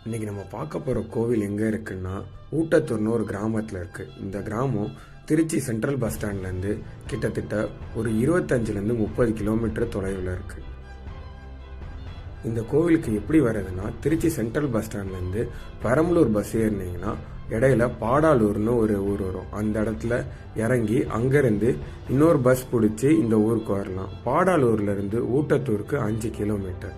இன்றைக்கி நம்ம பார்க்க போகிற கோவில் எங்கே இருக்குன்னா ஊட்டத்தூர்னு ஒரு கிராமத்தில் இருக்குது. இந்த கிராமம் திருச்சி சென்ட்ரல் பஸ் ஸ்டாண்ட்லேருந்து கிட்டத்தட்ட ஒரு 25லேருந்து 30 கிலோமீட்டர் தொலைவில் இருக்குது. இந்த கோவிலுக்கு எப்படி வர்றதுன்னா, திருச்சி சென்ட்ரல் பஸ் ஸ்டாண்ட்லேருந்து பெரம்பலூர் பஸ் ஏறினீங்கன்னா இடையில பாடாலூர்னு ஒரு ஊர் வரும். அந்த இடத்துல இறங்கி அங்கேருந்து இன்னொரு பஸ் பிடிச்சி இந்த ஊருக்கு வரலாம். பாடாலூர்லேருந்து ஊட்டத்தூருக்கு 5 கிலோமீட்டர்.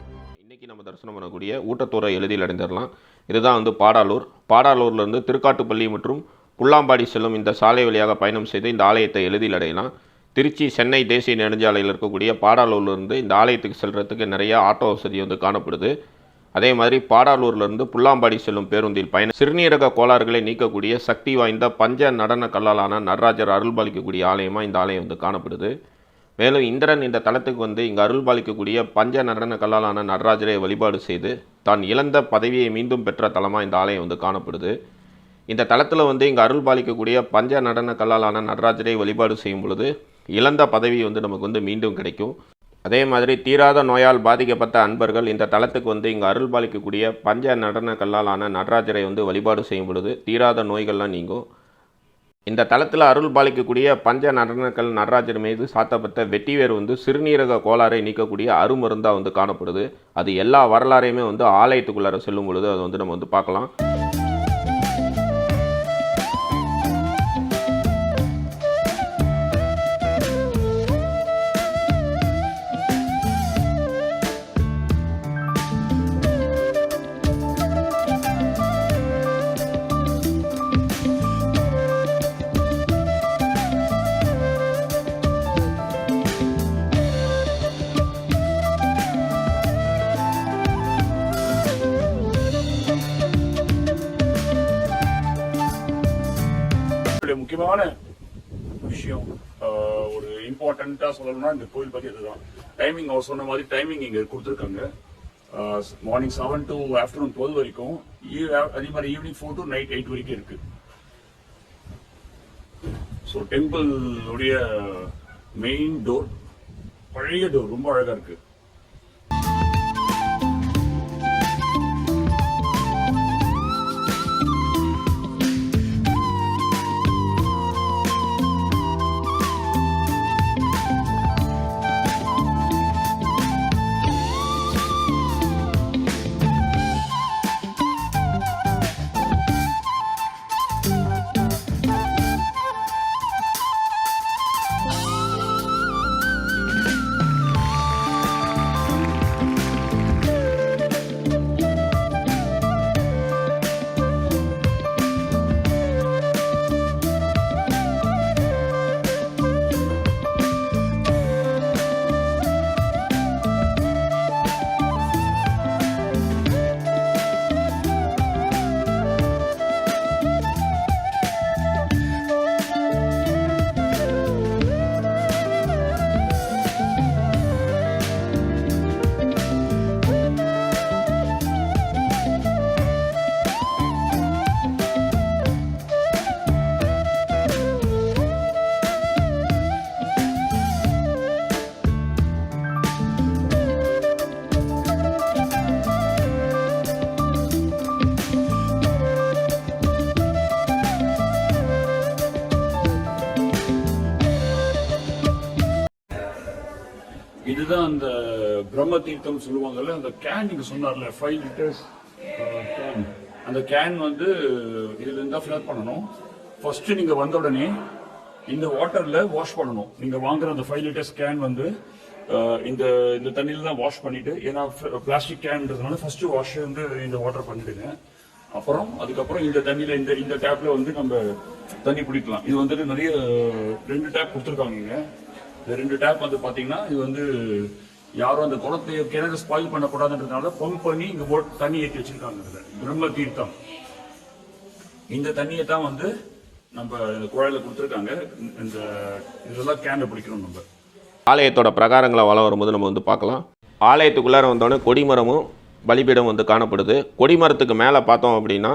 நம்ம தரிசனம் பண்ணக்கூடிய ஊட்டத்தூரை எளிதில் அடைந்துடலாம். இதுதான் பாடாலூர். பாடாலூர்லேருந்து திருக்காட்டுப்பள்ளி மற்றும் புல்லாம்பாடி செல்லும் இந்த சாலை வழியாக பயணம் செய்து இந்த ஆலயத்தை எளிதில் அடையலாம். திருச்சி சென்னை தேசிய நெடுஞ்சாலையில் இருக்கக்கூடிய பாடாலூர்லேருந்து இந்த ஆலயத்துக்கு செல்கிறதுக்கு நிறைய ஆட்டோ வசதி காணப்படுது. அதே மாதிரி பாடாலூர்லேருந்து புல்லாம்பாடி செல்லும் பேருந்தில் பயணம் சிறுநீரக கோளாறுகளை நீக்கக்கூடிய சக்தி வாய்ந்த பஞ்ச நடன கல்லாலான நடராஜர் அருள்பாலிக்கக்கூடிய ஆலயமாக இந்த ஆலயம் காணப்படுது. மேலும் இந்திரன் இந்த தலத்துக்கு இங்கு அருள்பாலிக்கக்கூடிய பஞ்ச நடன கல்லாலான நடராஜரை வழிபாடு செய்து தான் இழந்த பதவியை மீண்டும் பெற்ற தலமாக இந்த ஆலயம் காணப்படுது. இந்த தலத்தில் இங்கு அருள்பாலிக்கக்கூடிய பஞ்ச நடன கல்லாலான நடராஜரை வழிபாடு செய்யும் பொழுது இழந்த பதவி நமக்கு மீண்டும் கிடைக்கும். அதே மாதிரி தீராத நோயால் பாதிக்கப்பட்ட அன்பர்கள் இந்த தலத்துக்கு இங்கு அருள்பாலிக்கக்கூடிய பஞ்ச நடன கல்லாலான நடராஜரை வழிபாடு செய்யும் பொழுது தீராத நோய்கள்லாம் நீங்கும். இந்த தலத்தில் அருள் பாலிக்கக்கூடிய பஞ்ச நடனக்கல் நடராஜர் மீது சாத்தப்பட்ட வெட்டிவேர் சிறுநீரக கோளாறை நீக்கக்கூடிய அருமருந்தாக காணப்படுது. அது எல்லா வரலாறையுமே ஆலயத்துக்குள்ளார செல்லும் பொழுது அது நம்ம பார்க்கலாம். முக்கியமான விஷயம் ஒரு இம்பார்ட்டண்டா சொல்லணும்னா இந்த கோயில் பத்தி இதுதான். டைமிங் அவர் சொன்ன மாதிரி டைமிங் இங்க கொடுத்துருக்காங்க. மார்னிங் 7 to ஆஃப்டர்நூன் 12 வரைக்கும், அதே மாதிரி ஈவினிங் 4 to நைட் 8 வரைக்கும் இருக்கு. ஸோ டெம்பிள் உடைய மெயின் டோர் பழைய டோர் ரொம்ப அழகா இருக்கு. இதுதான் அந்த பிரம்ம தீர்த்தம் சொல்லுவாங்கல்ல, அந்த கேன் நீங்க சொன்னார்ல 5 லிட்டர்ஸ் கேன். அந்த கேன் இதுல இருந்தா ஃபில் பண்ணணும். ஃபர்ஸ்ட் நீங்க வந்த உடனே இந்த வாட்டர்ல வாஷ் பண்ணணும். நீங்க வாங்குற அந்த 5 லிட்டர்ஸ் கேன் இந்த இந்த தண்ணியில தான் வாஷ் பண்ணிட்டு, ஏன்னா பிளாஸ்டிக் கேன்ன்றதுனால ஃபர்ஸ்ட் வாஷ் இந்த வாட்டர் பண்ணிடுங்க. அதுக்கப்புறம் இந்த தண்ணியில இந்த டேப்ல நம்ம தண்ணி குடிக்கலாம். இது நிறைய 2 டேப் கொடுத்துருக்காங்க. இந்த 2 டேப் பாத்தீங்கன்னா இது யாரும் அந்த குளத்தை கிணறு ஸ்பாயில் பண்ணக்கூடாதுன்றதுனால பம்ப் பண்ணி இங்க தண்ணி ஏற்றி வச்சிருக்காங்க. பிரம்ம தீர்த்தம் இந்த தண்ணியை தான் நம்ம இந்த குழாயில கொடுத்துருக்காங்க. இந்த இதெல்லாம் கேன்ல பிடிக்கணும். நம்ம ஆலயத்தோட பிரகாரங்களை வளம் வரும்போது நம்ம பார்க்கலாம். ஆலயத்துக்குள்ளார வந்தோடனே கொடிமரமும் பலிபீடம் காணப்படுது. கொடிமரத்துக்கு மேலே பார்த்தோம் அப்படின்னா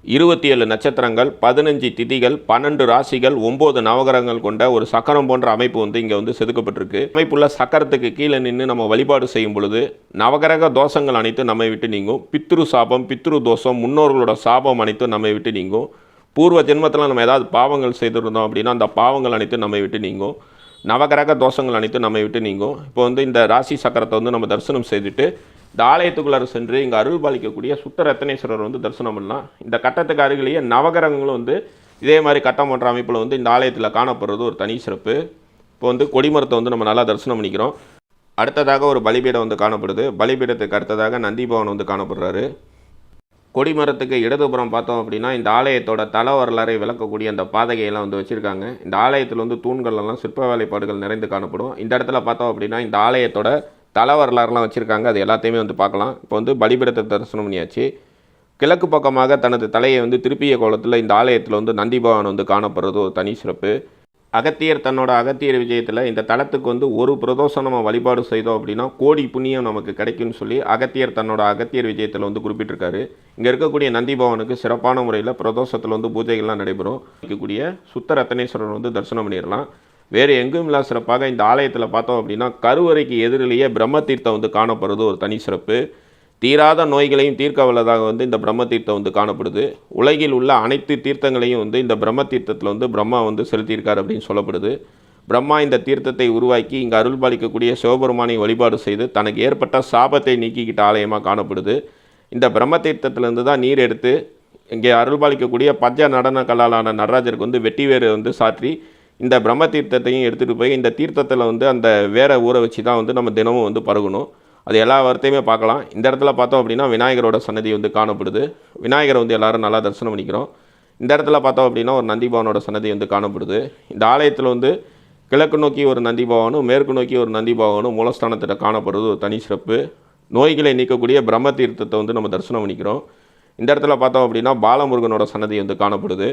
27 நட்சத்திரங்கள், 15 திதிகள், 12 ராசிகள், 9 நவகிரகங்கள் கொண்ட ஒரு சக்கரம் போன்ற அமைப்பு வந்து இங்கே வந்து செதுக்கப்பட்டிருக்கு. அமைப்புள்ள சக்கரத்துக்கு கீழே நின்று நம்ம வழிபாடு செய்யும் பொழுது நவகிரக தோஷங்கள் அனைத்தும் நம்மை விட்டு நீங்கும். பித்ரு சாபம், பித்ரு தோஷம், முன்னோர்களோட சாபம் அனைத்தும் நம்மை விட்டு நீங்கும். பூர்வ ஜென்மத்தில் நம்ம ஏதாவது பாவங்கள் செய்திருந்தோம் அப்படின்னா அந்த பாவங்கள் அனைத்தும் நம்மை விட்டு நீங்கும். நவகிரக தோஷங்கள் அனைத்தும் நம்மை விட்டு நீங்கும். இப்போ வந்து இந்த ராசி சக்கரத்தை வந்து நம்ம தரிசனம் செய்துட்டு இந்த ஆலயத்துக்குள்ளார சென்று இங்கே அருள் பாலிக்கக்கூடிய சுத்த ரத்னேஸ்வரர் வந்து தரிசனம் பண்ணலாம். இந்த கட்டத்துக்கு அருகிலேயே நவகிரகங்களும் வந்து இதே மாதிரி கட்டம் போன்ற அமைப்பில் வந்து இந்த ஆலயத்தில் காணப்படுறது ஒரு தனி சிறப்பு. இப்போ வந்து கொடிமரத்தை வந்து நம்ம நல்லா தரிசனம் பண்ணிக்கிறோம். அடுத்ததாக ஒரு பலிபீடம் வந்து காணப்படுது. பலிபீடத்துக்கு அடுத்ததாக நந்தி பவன் வந்து காணப்படுறாரு. கொடிமரத்துக்கு இடதுபுறம் பார்த்தோம் அப்படின்னா இந்த ஆலயத்தோட தல வரலாறை விளக்கக்கூடிய அந்த பாதகையெல்லாம் வந்து வச்சுருக்காங்க. இந்த ஆலயத்தில் வந்து தூண்கள்லாம் சிற்ப வேலைப்பாடுகள் நிறைந்து காணப்படும். இந்த இடத்துல பார்த்தோம் அப்படின்னா இந்த ஆலயத்தோட தல வரலாறுலாம் வச்சுருக்காங்க. அது எல்லாத்தையுமே வந்து பார்க்கலாம். இப்போ வந்து பலிபீடத்தை தரிசனம் பண்ணியாச்சு. கிழக்கு பக்கமாக தனது தலையை வந்து திருப்பிய கோலத்தில் இந்த ஆலயத்தில் வந்து நந்தி பவன் வந்து காணப்படுறது ஒரு தனி சிறப்பு. அகத்தியர் தன்னோட அகத்தியர் விஜயத்தில் இந்த தலத்துக்கு வந்து ஒரு பிரதோஷம் நம்ம வழிபாடு செய்தோம் அப்படின்னா கோடி புண்ணியம் நமக்கு கிடைக்கும்னு சொல்லி அகத்தியர் தன்னோட அகத்தியர் விஜயத்தில் வந்து குறிப்பிட்டிருக்காரு. இங்கே இருக்கக்கூடிய நந்தி பவனுக்கு சிறப்பான முறையில் பிரதோஷத்தில் வந்து பூஜைகள்லாம் நடைபெறும். இருக்கக்கூடிய சுத்த ரத்னேஸ்வரர் வந்து தரிசனம் பண்ணிடலாம். வேறு எங்கும் இல்லா சிறப்பாக இந்த ஆலயத்தில் பார்த்தோம் அப்படின்னா கருவறைக்கு எதிரிலேயே பிரம்ம தீர்த்தம் வந்து காணப்படுறது ஒரு தனி சிறப்பு. தீராத நோய்களையும் தீர்க்க வல்லதாக வந்து இந்த பிரம்ம தீர்த்தம் வந்து காணப்படுது. உலகில் உள்ள அனைத்து தீர்த்தங்களையும் வந்து இந்த பிரம்ம தீர்த்தத்தில் வந்து பிரம்மா வந்து செலுத்தியிருக்கார் அப்படின்னு சொல்லப்படுது. பிரம்மா இந்த தீர்த்தத்தை உருவாக்கி இங்கே அருள் பாலிக்கக்கூடிய சிவபெருமானை வழிபாடு செய்து தனக்கு ஏற்பட்ட சாபத்தை நீக்கிக்கிட்ட ஆலயமாக காணப்படுது. இந்த பிரம்ம தீர்த்தத்திலேருந்து தான் நீர் எடுத்து இங்கே அருள் பாலிக்கக்கூடிய பஞ்ச நடன கல்லாலான நடராஜருக்கு வந்து வெட்டி வேறு வந்து சாற்றி இந்த பிரம்ம தீர்த்தத்தையும் எடுத்துகிட்டு போய் இந்த தீர்த்தத்தில் வந்து அந்த வேற ஊரை வச்சு தான் வந்து நம்ம தினமும் வந்து பருகணும். அது எல்லா வார்த்தையுமே பார்க்கலாம். இந்த இடத்துல பார்த்தோம் அப்படின்னா விநாயகரோட சன்னதி வந்து காணப்படுது. விநாயகரை வந்து எல்லாரும் நல்லா தரிசனம் பண்ணிக்கிறோம். இந்த இடத்துல பார்த்தோம் அப்படின்னா ஒரு நந்தி பவனோட சன்னதி வந்து காணப்படுது. இந்த ஆலயத்தில் வந்து கிழக்கு நோக்கி ஒரு நந்தி பவனும் மேற்கு நோக்கி ஒரு நந்தி பவனும் மூலஸ்தானத்தில் காணப்படுறது ஒரு தனி சிறப்பு. நோய்களை நீக்கக்கூடிய பிரம்ம தீர்த்தத்தை வந்து நம்ம தரிசனம் பண்ணிக்கிறோம். இந்த இடத்துல பார்த்தோம் அப்படின்னா பாலமுருகனோட சன்னதி வந்து காணப்படுது.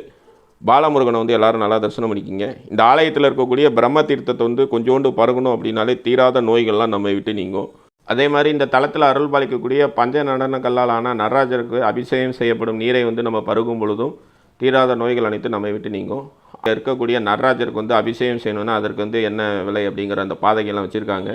பாலமுருகனை வந்து எல்லாரும் நல்லா தரிசனம் பண்ணிக்கிங்க. இந்த ஆலயத்தில் இருக்கக்கூடிய பிரம்ம தீர்த்தத்தை வந்து கொஞ்சோண்டு பருகணும் அப்படின்னாலே தீராத நோய்கள்லாம் நம்ம விட்டு நீங்கும். அதே மாதிரி இந்த தலத்தில் அருள் பாலிக்கக்கூடிய பஞ்ச நடன கல்லாலான நடராஜருக்கு அபிஷேகம் செய்யப்படும் நீரை வந்து நம்ம பருகும் பொழுதும் தீராத நோய்கள் அனைத்து நம்ம விட்டு நீங்கும். இருக்கக்கூடிய நடராஜருக்கு வந்து அபிஷேகம் செய்யணும்னா அதற்கு வந்து என்ன விலை அப்படிங்கிற அந்த பாதைகள்லாம் வச்சுருக்காங்க.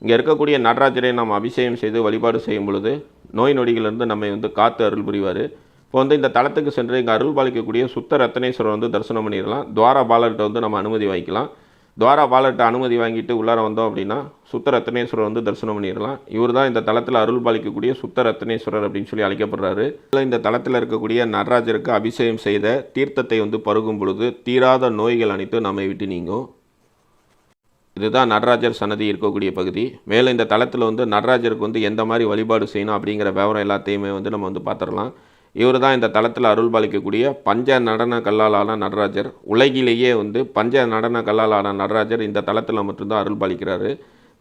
இங்கே இருக்கக்கூடிய நடராஜரை நம்ம அபிஷேகம் செய்து வழிபாடு செய்யும் பொழுது நோய் நொடிகளிலிருந்து நம்மை வந்து காத்து அருள் புரிவார். இப்போ வந்து இந்த தலத்துக்கு சென்று இங்கே அருள் பாலிக்கக்கூடிய சுத்த ரத்னேஸ்வரர் வந்து தரிசனம் பண்ணிடலாம். துவார பாலர்கிட்ட வந்து நம்ம அனுமதி வாங்கிக்கலாம். துவார பாலர்கிட்ட அனுமதி வாங்கிட்டு உள்ளார வந்தோம் அப்படின்னா சுத்த ரத்னேஸ்வரர் வந்து தரிசனம் பண்ணிடலாம். இவர் தான் இந்த தலத்தில் அருள் பாலிக்கக்கூடிய சுத்த ரத்னேஸ்வரர் அப்படின்னு சொல்லி அழைக்கப்படுறாரு. இந்த தலத்தில் இருக்கக்கூடிய நடராஜருக்கு அபிஷேகம் செய்த தீர்த்தத்தை வந்து பருகும் பொழுது தீராத நோய்கள் அனைத்தும் நம்மை விட்டு நீங்கும். இதுதான் நடராஜர் சன்னதி இருக்கக்கூடிய பகுதி. மேலும் இந்த தலத்தில் வந்து நடராஜருக்கு வந்து எந்த மாதிரி வழிபாடு செய்யணும் அப்படிங்கிற விவரம் எல்லாத்தையுமே வந்து நம்ம வந்து பார்த்துடலாம். இவர் தான் இந்த தலத்தில் அருள் பாலிக்கக்கூடிய பஞ்ச நடன கல்லாலான நடராஜர். உலகிலேயே வந்து பஞ்ச நடன கல்லாலான நடராஜர் இந்த தலத்தில் மட்டும்தான் அருள் பாலிக்கிறாரு.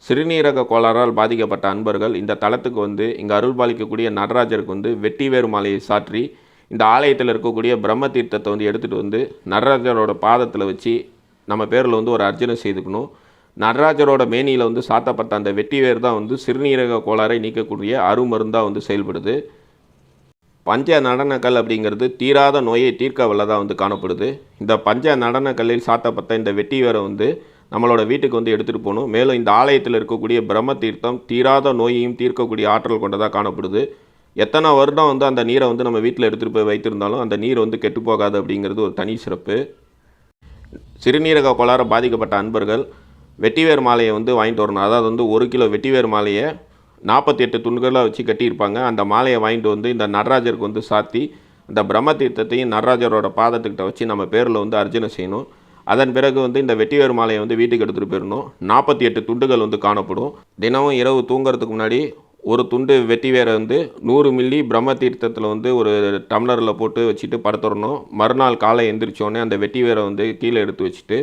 சிறுநீரக கோளாறால் பாதிக்கப்பட்ட அன்பர்கள் இந்த தலத்துக்கு வந்து இங்கே அருள் பாலிக்கக்கூடிய நடராஜருக்கு வந்து வெட்டி வேறு மாலையை சாற்றி இந்த ஆலயத்தில் இருக்கக்கூடிய பிரம்ம தீர்த்தத்தை வந்து எடுத்துகிட்டு வந்து நடராஜரோட பாதத்தில் வச்சு நம்ம பேரில் வந்து ஒரு அர்ச்சனை செய்துக்கணும். நடராஜரோட மேனியில் வந்து சாத்தப்பட்ட அந்த வெட்டி வேர் தான் வந்து சிறுநீரக கோளாறை நீக்கக்கூடிய அருமருந்தாக வந்து செயல்படுது. பஞ்ச நடனக்கல் அப்படிங்கிறது தீராத நோயை தீர்க்க வல்லதாக வந்து காணப்படுது. இந்த பஞ்ச நடனக்கல்லில் சாத்தப்பட்ட இந்த வெட்டி வேரை வந்து நம்மளோட வீட்டுக்கு வந்து எடுத்துகிட்டு போகணும். மேலும் இந்த ஆலயத்தில் இருக்கக்கூடிய பிரம்ம தீர்த்தம் தீராத நோயையும் தீர்க்கக்கூடிய ஆற்றல் கொண்டதாக காணப்படுது. எத்தனை வருடம் வந்து அந்த நீரை வந்து நம்ம வீட்டில் எடுத்துகிட்டு போய் வைத்திருந்தாலும் அந்த நீர் வந்து கெட்டுப்போகாது அப்படிங்கிறது ஒரு தனி சிறப்பு. சிறுநீரக கோளாறு பாதிக்கப்பட்ட அன்பர்கள் வெட்டிவேர் மாலையை வந்து வாங்கிட்டு வரணும். அதாவது வந்து 1 கிலோ வெட்டிவேர் மாலையை 48 துண்டுகளாக வச்சு கட்டியிருப்பாங்க. அந்த மாலையை வாங்கிட்டு வந்து இந்த நடராஜருக்கு வந்து சாத்தி அந்த பிரம்ம தீர்த்தத்தையும் நடராஜரோட பாதத்துக்கிட்ட வச்சு நம்ம பேரில் வந்து அர்ச்சனை செய்யணும். அதன் பிறகு வந்து இந்த வெட்டிவேர் மாலையை வந்து வீட்டுக்கு எடுத்துகிட்டு போயிடணும். 48 துண்டுகள் வந்து காணப்படும். தினமும் இரவு தூங்குறதுக்கு முன்னாடி ஒரு துண்டு வெட்டிவேரை வந்து 100 மில்லி பிரம்ம தீர்த்தத்தில் வந்து ஒரு டம்ளரில் போட்டு வச்சுட்டு படுத்துடணும். மறுநாள் காலை எந்திரிச்சோடனே அந்த வெட்டிவேரை வந்து கீழே எடுத்து வச்சுட்டு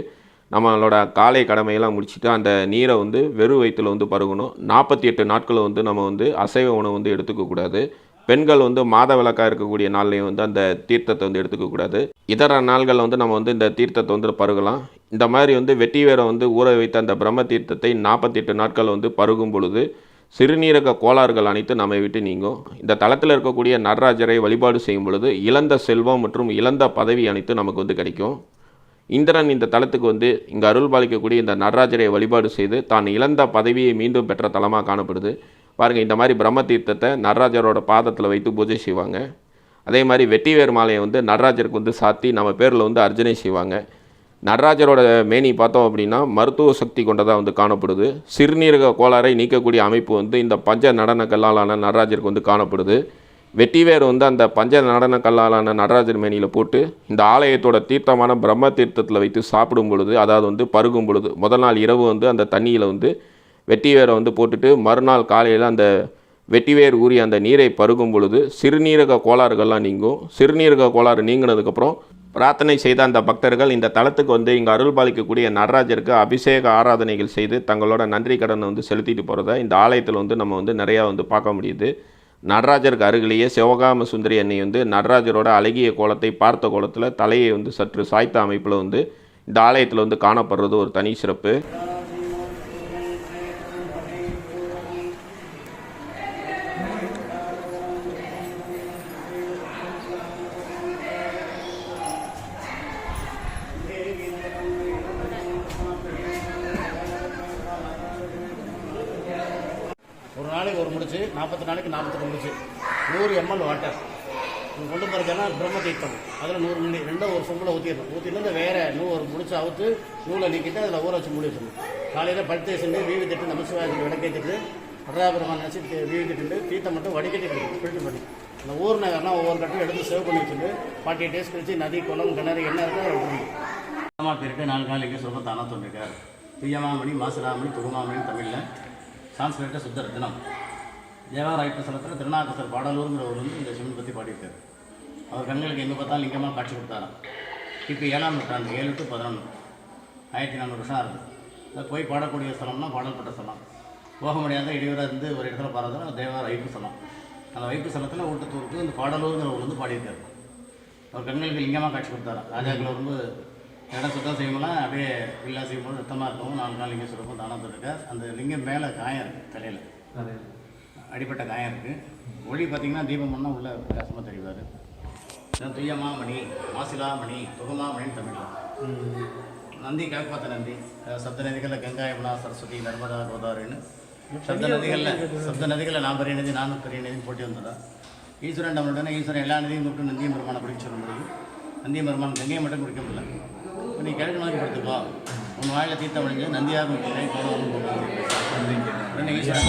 நம்மளோட காலை கடமையெல்லாம் முடிச்சுட்டு அந்த நீரை வந்து வெறும் வயிற்றில் வந்து பருகணும். 48 நாட்களை வந்து நம்ம வந்து அசைவ உணவு வந்து எடுத்துக்கக்கூடாது. பெண்கள் வந்து மாத விளக்காக இருக்கக்கூடிய நாள்லேயும் வந்து அந்த தீர்த்தத்தை வந்து எடுத்துக்கக்கூடாது. இதர நாள்களில் வந்து நம்ம வந்து இந்த தீர்த்தத்தை வந்து பருகலாம். இந்த மாதிரி வந்து வெட்டி வேரை வந்து ஊற வைத்த அந்த பிரம்ம தீர்த்தத்தை 48 நாட்கள் வந்து பருகும் பொழுது சிறுநீரக கோளாறுகள் அனைத்து நம்மை விட்டு நீங்கும். இந்த தலத்தில் இருக்கக்கூடிய நடராஜரை வழிபாடு செய்யும் பொழுது இழந்த செல்வம் மற்றும் இழந்த பதவி அனைத்து நமக்கு வந்து கிடைக்கும். இந்திரன் இந்த தலத்துக்கு இங்கே அருள் பாலிக்கக்கூடிய இந்த நடராஜரை வழிபாடு செய்து தான் இழந்த பதவியை மீண்டும் பெற்ற தலமாக காணப்படுது. பாருங்கள், இந்த மாதிரி பிரம்ம தீர்த்தத்தை நடராஜரோட பாதத்தில் வைத்து பூஜை செய்வாங்க. அதே மாதிரி வெட்டிவேர் மாலையை நடராஜருக்கு சாத்தி நம்ம பேரில் அர்ச்சனை செய்வாங்க. நடராஜரோட மேனி பார்த்தோம் அப்படின்னா மருத்துவ சக்தி கொண்டதாக காணப்படுது. சிறுநீரக கோளாறை நீக்கக்கூடிய அமைப்பு இந்த பஞ்ச நடன கல்லாலான நடராஜருக்கு காணப்படுது. வெட்டிவேர் அந்த பஞ்ச நடன கல்லாலான நடராஜர் மேனியில் போட்டு இந்த ஆலயத்தோட தீர்த்தமான பிரம்ம தீர்த்தத்தில் வைத்து சாப்பிடும் பொழுது, அதாவது பருகும் பொழுது, முதல் நாள் இரவு அந்த தண்ணியில் வெட்டிவேரை போட்டுட்டு மறுநாள் காலையில் அந்த வெட்டிவேர் ஊறி அந்த நீரை பருகும் பொழுது சிறுநீரக கோளாறுகள்லாம் நீங்கும். சிறுநீரக கோளாறு நீங்கினதுக்கப்புறம் பிரார்த்தனை செய்த அந்த பக்தர்கள் இந்த தலத்துக்கு இங்கே அருள் பாலிக்கக்கூடிய நடராஜருக்கு அபிஷேக ஆராதனைகள் செய்து தங்களோட நன்றி கடனை செலுத்திட்டு போகிறத இந்த ஆலயத்தில் நம்ம நிறையா பார்க்க முடியுது. நடராஜருக்கு அருகிலேயே சிவகாம சுந்தரி அன்னை நடராஜரோட அழகிய கோலத்தை பார்த்த கோலத்தில் தலையை சற்று சாய்த்த அமைப்பில் இந்த ஆலயத்தில் காணப்படுறது ஒரு தனி சிறப்பு. ஒரு நாளைக்கு ஒரு முடிச்சு, 40 நாளைக்கு 42 முடிச்சு, 100 ml வாட்டர் கொண்டு போகிறதுனா பிரம்ம தீர்த்தம். அதில் 100 மில்லி ரெண்டும் ஒரு சொம்பில் ஊற்றிடணும். ஊற்றிட்டு வேறு ஒரு முடிச்சு அவுத்து நூலை நீக்கிட்டு அதில் ஊற வச்சு மூடி வச்சிடணும். காலையில் படுத்து செஞ்சு வீவி திட்டு நமசிவாயத்துக்கு விளக்கேற்றிட்டு நடராபெருமான் நினச்சி வீவி திட்டு தீர்த்தம் மட்டும் வடிகட்டி ஃபில்டர் பண்ணி அந்த ஊர்னா ஒவ்வொரு கட்டும் எடுத்து சேவ் பண்ணி வச்சுட்டு 48 days கழிச்சு நதி, குளம், கிணறு என்ன இருக்கோ அதை விடணும். அம்மா பேருக்கு 4 நாள் இங்கே சொல்ல தானா தோன்றிருக்கார். துய்யமாமணி, மாசுராமணி, துருமாமணி தமிழில், சான்ஸ்கிரிட்டில் சுத்த ரத்னம். தேவாராய்ப்பு ஸ்தலத்தில் திருநாகேஸ்வரர் பாடலூருங்கிற ஒரு இந்த சிவன் பற்றி பாடியிருக்கார். அவர் கண்களுக்கு எங்கே பார்த்தாலும் லிங்கமாக காட்சி கொடுத்தாராம். இப்போ 7ஆம் நூற்றாண்டு, 7 to 11, 1400 வருஷம் ஆகுது. அது போய் பாடக்கூடிய ஸ்தலம்னா பாடல்பட்ட ஸ்தலம். போக முடியாத இடையூறாக இருந்து ஒரு இடத்துல பாடுறதுனா தேவார வைப்பு ஸ்தலம். அந்த வைப்பு ஸ்தலத்தில் ஊட்டத்தூருக்கு இந்த பாடலூருங்கிற ஒரு பாடியிருக்கார். அவர் கண்களுக்கு லிங்கமாக காட்சி கொடுத்தாராம். ராஜாக்கள் இடம் சுத்தம் செய்யும்போது அப்படியே வில்லா செய்யும்போது ரத்தமாக இருக்கும். 4 நாள் லிங்கம் சுரக்கும் தானம் இருக்கார். அந்த லிங்கம் மேலே காயம் இருக்குது, தலையில் அடிப்பட்ட காயம் இருக்குது. ஒளி பார்த்திங்கன்னா தீபம் பண்ணால் உள்ள பிரகாசமாக தெரிவார். துய்யமாமணி, மாசிலாமணி, துகமாமணின்னு தமிழில். நந்தி காப்பாற்ற நந்தி. சப்த நதிகளில் கங்கா, யமுனா, சரஸ்வதி, நர்மதா, கோதாவரின்னு சப்த நதிகளில் நான் பெரிய நதி, நானும் பெரிய நதின்னு போட்டி வந்ததா. ஈஸ்வரன் நம்மளுடனே ஈஸ்வரன் எல்லா நதியும் கூப்பிட்டு நந்தியம் பெருமானை குடிக்க சொல்ல முடியும். நந்தியம் பெருமான் கங்கையை மட்டும் குடிக்க முடியல. நீ கிழக்கு நோக்கி படுத்துக்கோ, உன் வாயில் தீர்த்தம் அடைஞ்சு நந்தியாக போகணும். ஈஸ்வரன்